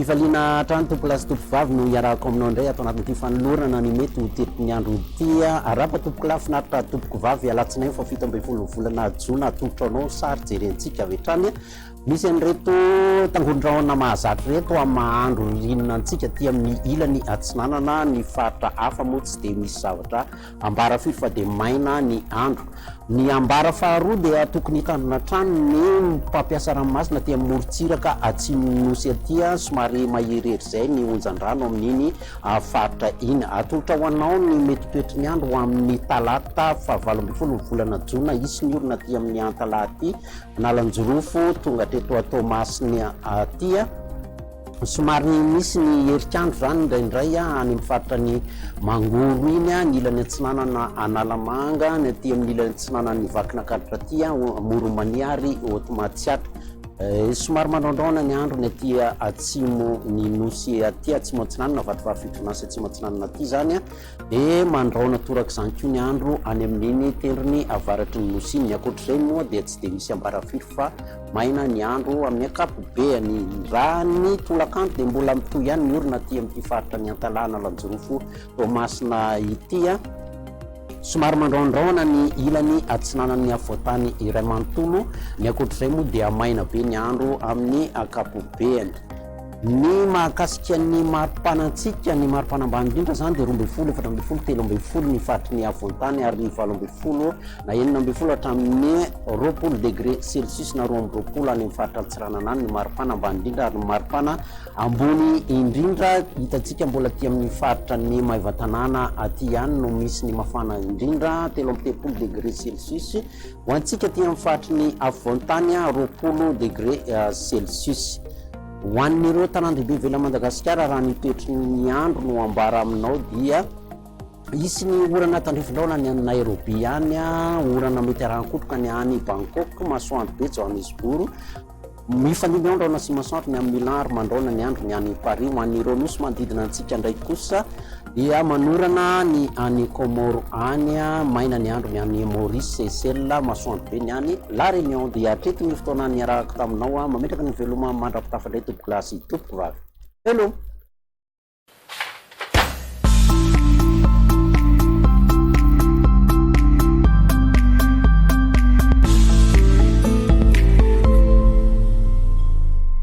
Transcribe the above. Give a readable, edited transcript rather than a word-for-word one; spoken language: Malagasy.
Pifaliana trano tompolasy tompovavy no iarahako aminao indray atao anatin'ity fanolorana ny mety ho tetiny andro ity arapa tompoka finaritra tompoko vavy alatsinainy fa 17 volana jona tongotra anao sary jerentsika avy hatrany misy an'ireto tangondraona mahazatra reto amin'ny mahandro rinona antsika ty amin'ny ilany atsinanana ny faritra hafa moa tsy dia misy zavatra ambara firy fa dia maina ny andro. Ny ambara faharoa dia tokony hitandrina trano ny mpampiasa ranomasina ty amin'ny morontsiraka atsimon'nosy atya somary maherihery izay ny onjan-drano amin'iny faritra iny. Atolotra ho anao ny mety toetry ny andro ho amin'ny talata fa 18 volana jona isy ny orona ty amin'ny antalaty nalanjorofo tonga teto Tomasiny atya somary misy ny herikandro zany indraindray any amin'ny faritra ny Mangoro iny ny ilany atsinanana Analamanga ny aty amin'ny ilany atsinanana ny Vakinankaratra aty Moromaniary Otomatsiatra somary mandraondraona ny andro ny aty atsimo ny nosy aty atsimo atsinanana vatovarofitonasy atsimo atsinanana aty zany dia mandraona toraka izany koa ny andro any amin'iny tendrony avaratry ny nosy iny. Ny ankoatr'izay moa dia tsy dia misy ambarafiry fa maina ny andro amin'ny akapobeany. Raha ny tolakandro dia mbola mitohy ihany ny orona aty amin'ity faritra ny Antalana Lanjorofo Tomasina ity somary mandraondraona ny ilany atsinanan'ny avoatany iray manontolo. Ny ankoatr'izay moa dia maina be ny andro amin'ny akapobeany. Ny mahakasika ny marim-panantsika ny marim-panambany indrindra zany dia 12, 14, 13 ny faritry ny avoantany ary 17 na 19 hatramin'ny 20 degré celsius na 20 any amin'ny faritra Antsiranana any ny marim-pana ambany indrindra ary ny marim-pana ambony indrindra hitantsika mbola aty amin'ny faritra ny Maivatanana aty ihany no misy ny mafana indrindra 30 degré celsius ho antsika aty amin'ny faritry ny avoantany 20 degré celsius. Ho an'ireo tanàn-dehibe ivelany Madagasikara raha ny toetry ny andro no ambara aminao dia isy ny orana tandrifondraona ny any Nairobi any orana mety arahankotroka ny any Bangkok masoandro be Johannesburg mifandimby andro ao nasy masoandro ny amin'ny Milan ary mandraona ny andro ny any Paris. Ho an'ireo nosy manodidina antsika ndraiky kosa dia manorana ny any Comore any maina ny andro ny any Maurice Seychelles masoandro be ny any La Réunion. Dia hatreto ny fotoana niarahako taminao mametraka ny veloma mandrapitafandray tompoka lasy tompoko vavy. Hello.